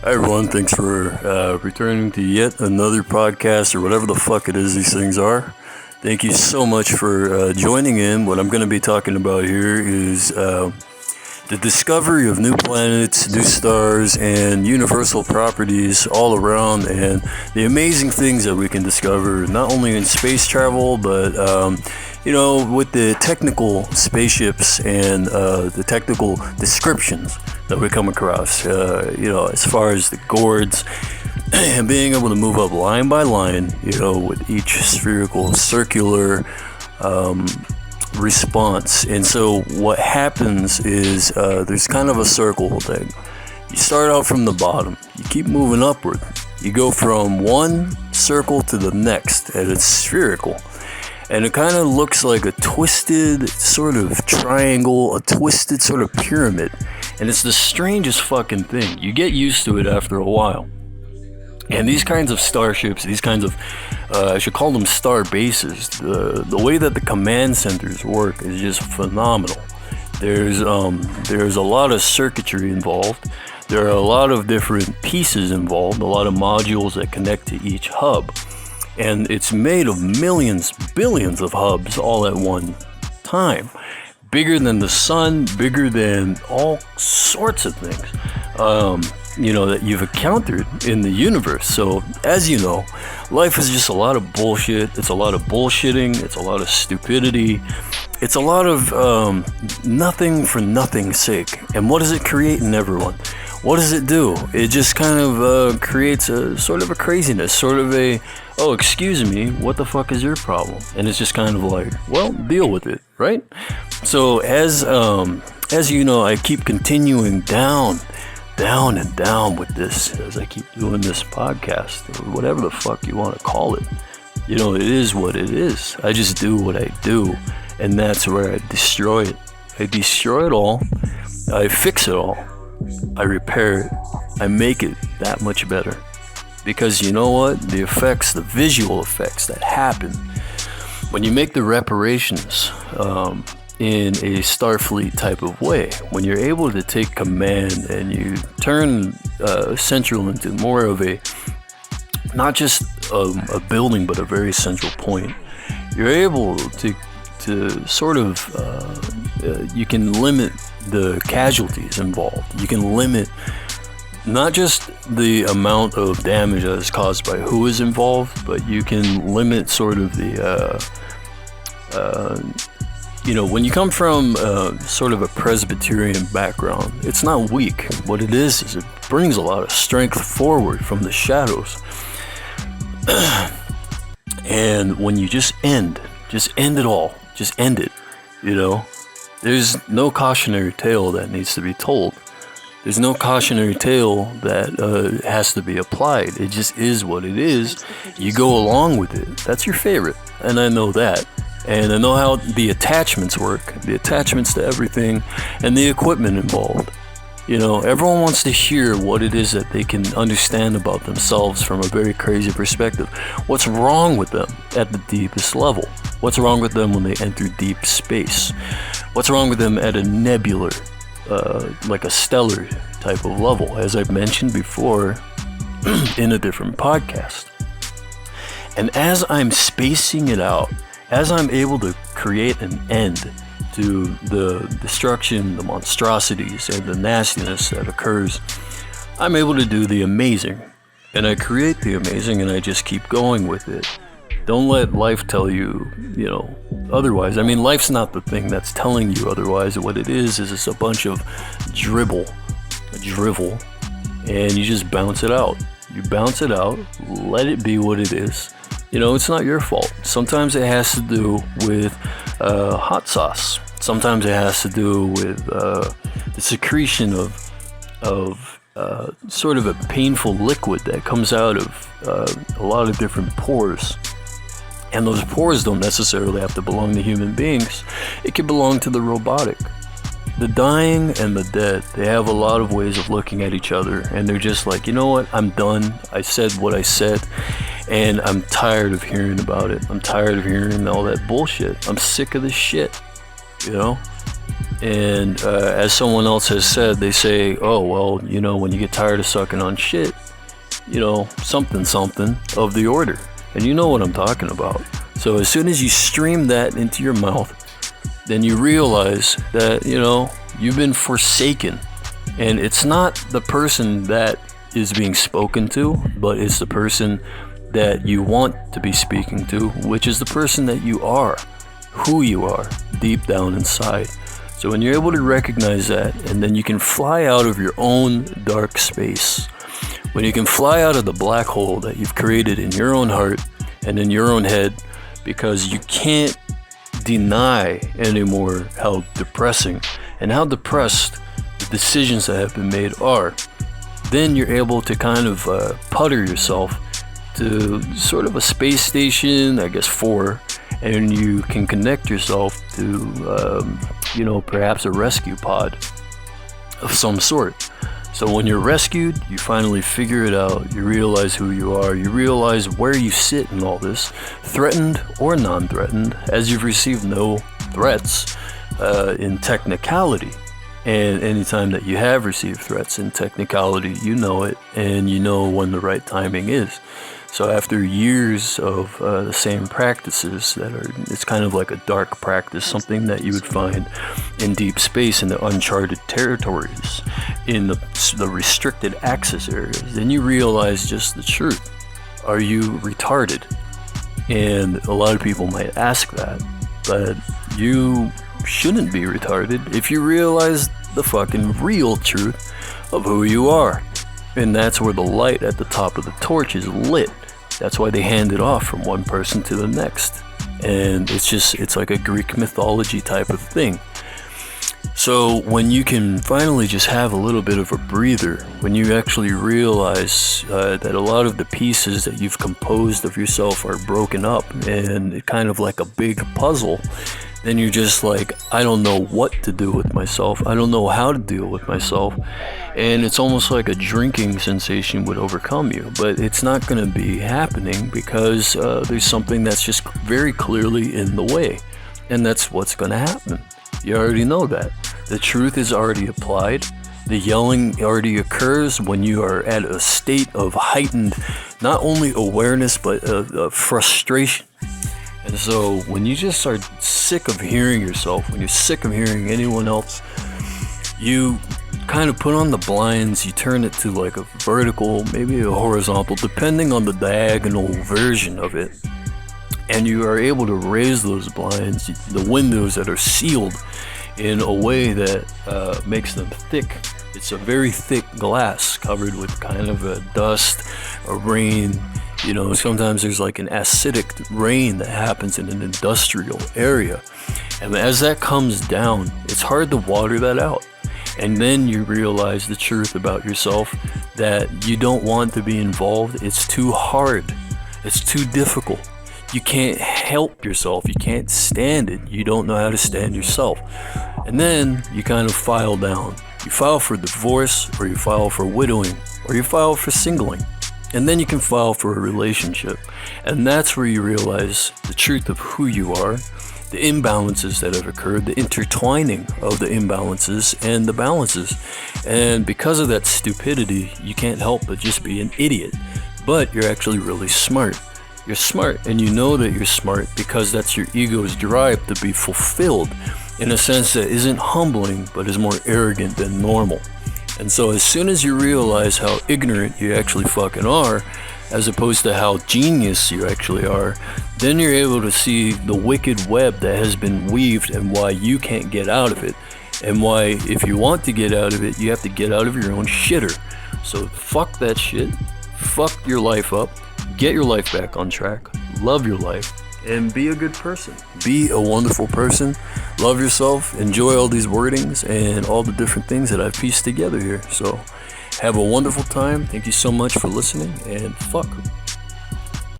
Hi everyone, thanks for returning to yet another podcast or whatever the fuck it is these things are. Thank you so much for joining in. What I'm going to be talking about here is the discovery of new planets, new stars, and universal properties all around, and the amazing things that we can discover not only in space travel, but with the technical spaceships and the technical descriptions that we come across. As far as the gourds and being able to move up line by line, with each spherical, circular response. And so what happens is there's kind of a circle thing. You start out from the bottom, you keep moving upward. You go from one circle to the next, and it's spherical. And it kind of looks like a twisted sort of triangle, a twisted sort of pyramid. And it's the strangest fucking thing. You get used to it after a while. And these kinds of starships, these kinds of, I should call them star bases, the way that the command centers work is just phenomenal. There's a lot of circuitry involved. There are a lot of different pieces involved, a lot of modules that connect to each hub. And it's made of millions, billions of hubs all at one time. Bigger than the sun, bigger than all sorts of things, that you've encountered in the universe. So, as you know, life is just a lot of bullshit. It's a lot of bullshitting. It's a lot of stupidity. It's a lot of nothing for nothing's sake. And what does it create in everyone? What does it do? It just kind of creates a sort of a craziness, sort of a, oh, excuse me, what the fuck is your problem? And it's just kind of like, well, deal with it, right? So as you know, I keep continuing down and down with this as I keep doing this podcast, or whatever the fuck you want to call it. It is what it is. I just do what I do, and that's where I destroy it. I destroy it all. I fix it all. I repair it. I make it that much better. Because you know what? The effects, the visual effects that happen when you make the reparations in a Starfleet type of way, when you're able to take command and you turn Central into more of a, not just a building, but a very central point, you're able to sort of, you can limit the casualties involved. You can limit not just the amount of damage that is caused by who is involved, but you can limit sort of the, when you come from sort of a Presbyterian background, it's not weak. What it is it brings a lot of strength forward from the shadows. And when you just end it all, just end it, there's no cautionary tale that needs to be told. There's no cautionary tale that has to be applied. It just is what it is. You go along with it. That's your favorite. And I know that. And I know how the attachments work. The attachments to everything and the equipment involved. Everyone wants to hear what it is that they can understand about themselves from a very crazy perspective. What's wrong with them at the deepest level? What's wrong with them when they enter deep space? What's wrong with them at a nebular, like a stellar type of level, as I've mentioned before in a different podcast. And as I'm spacing it out, as I'm able to create an end to the destruction, the monstrosities, and the nastiness that occurs, I'm able to do the amazing. And I create the amazing, and I just keep going with it. Don't let life tell you, otherwise. I mean, life's not the thing that's telling you otherwise. What it is just a bunch of drivel, and you just bounce it out. You bounce it out, let it be what it is. It's not your fault. Sometimes it has to do with hot sauce. Sometimes it has to do with the secretion of sort of a painful liquid that comes out of a lot of different pores. And those pores don't necessarily have to belong to human beings. It could belong to the robotic. The dying and the dead, they have a lot of ways of looking at each other, and they're just like, you know what, I'm done. I said what I said, and I'm tired of hearing about it. I'm tired of hearing all that bullshit. I'm sick of this shit, And as someone else has said, they say, oh, well, when you get tired of sucking on shit, something of the order. And you know what I'm talking about. So as soon as you stream that into your mouth, then you realize that, you've been forsaken. And it's not the person that is being spoken to, but it's the person that you want to be speaking to, which is the person that you are, who you are, deep down inside. So when you're able to recognize that, and then you can fly out of your own dark space, when you can fly out of the black hole that you've created in your own heart and in your own head, because you can't deny anymore how depressing and how depressed the decisions that have been made are, then you're able to kind of putter yourself to sort of a space station, I guess 4, and you can connect yourself to, perhaps a rescue pod of some sort. So when you're rescued, you finally figure it out, you realize who you are, you realize where you sit in all this, threatened or non-threatened, as you've received no threats in technicality. And anytime that you have received threats in technicality, you know it, and you know when the right timing is. So after years of the same practices it's kind of like a dark practice, something that you would find in deep space in the uncharted territories, in the restricted access areas, then you realize just the truth. Are you retarded? And a lot of people might ask that, but you shouldn't be retarded if you realize the fucking real truth of who you are. And that's where the light at the top of the torch is lit. That's why they hand it off from one person to the next. And it's like a Greek mythology type of thing. So when you can finally just have a little bit of a breather, when you actually realize that a lot of the pieces that you've composed of yourself are broken up and it kind of like a big puzzle, then you're just like, I don't know what to do with myself. I don't know how to deal with myself. And it's almost like a drinking sensation would overcome you. But it's not going to be happening because there's something that's just very clearly in the way. And that's what's going to happen. You already know that. The truth is already applied. The yelling already occurs when you are at a state of heightened, not only awareness, but frustration. And so when you just are sick of hearing yourself, when you're sick of hearing anyone else, you kind of put on the blinds, you turn it to like a vertical, maybe a horizontal, depending on the diagonal version of it. And you are able to raise those blinds, the windows that are sealed, in a way that makes them thick. It's a very thick glass covered with kind of a dust, a rain. Sometimes there's like an acidic rain that happens in an industrial area. And as that comes down, it's hard to water that out. And then you realize the truth about yourself, that you don't want to be involved. It's too hard. It's too difficult. You can't help yourself. You can't stand it. You don't know how to stand yourself. And then you kind of file down. You file for divorce, or you file for widowing, or you file for singling. And then you can file for a relationship. And that's where you realize the truth of who you are, the imbalances that have occurred, the intertwining of the imbalances and the balances. And because of that stupidity, you can't help but just be an idiot. But you're actually really smart. You're smart, and you know that you're smart because that's your ego's drive to be fulfilled in a sense that isn't humbling, but is more arrogant than normal. And so as soon as you realize how ignorant you actually fucking are, as opposed to how genius you actually are, then you're able to see the wicked web that has been weaved and why you can't get out of it. And why, if you want to get out of it, you have to get out of your own shitter. So fuck that shit. Fuck your life up. Get your life back on track. Love your life. And be a good person. Be a wonderful person. Love yourself. Enjoy all these wordings and all the different things that I've pieced together here. So have a wonderful time. Thank you so much for listening, and fuck.